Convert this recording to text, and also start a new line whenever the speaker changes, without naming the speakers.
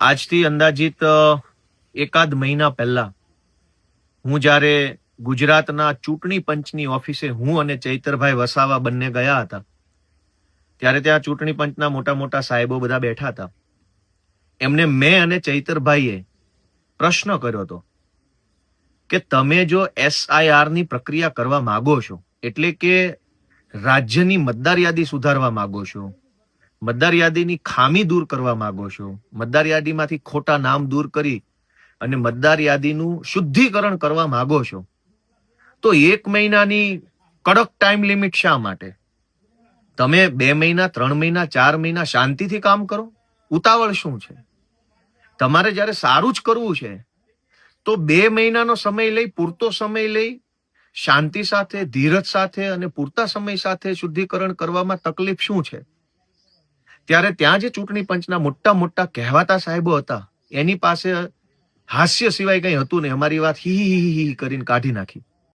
આજથી અંદાજિત એકાદ મહિના પહેલા હું જ્યારે ગુજરાતના ચૂંટણી પંચની ઓફિસે હું અને ચૈતરભાઈ વસાવા બંને ગયા હતા, ત્યારે ત્યાં ચૂંટણી પંચના મોટા મોટા સાહેબો બધા બેઠા હતા. એમને મેં અને ચૈતરભાઈએ પ્રશ્ન કર્યો હતો કે તમે જો SIR ની પ્રક્રિયા કરવા માંગો છો, એટલે કે રાજ્યની મતદાર યાદી સુધારવા માંગો છો, મતદાર યાદીની ખામી દૂર કરવા માંગો છો, મતદાર યાદીમાંથી ખોટા નામ દૂર કરી અને મતદાર યાદીનું શુદ્ધિકરણ કરવા માંગો છો, તો 1 મહિનાની કડક ટાઈમ લિમિટ શા માટે? તમે 2 મહિના, 3 મહિના, 4 મહિના શાંતિથી કામ કરો. ઉતાવળ શું છે? તમારે જ્યારે સારું જ કરવું છે તો 2 મહિનાનો સમય લઈ, પૂરતો સમય લઈ, શાંતિ સાથે, ધીરજ સાથે અને પૂરતા સમય સાથે શુદ્ધિકરણ કરવામાં તકલીફ શું છે? ત્યારે ત્યાં જે ચૂંટણી પંચના મોટા મોટા કહેવાતા સાહેબો હતા, એની પાસે હાસ્ય સિવાય કંઈ હતું નહીં. અમારી વાત હી કરીને કાઢી નાખી.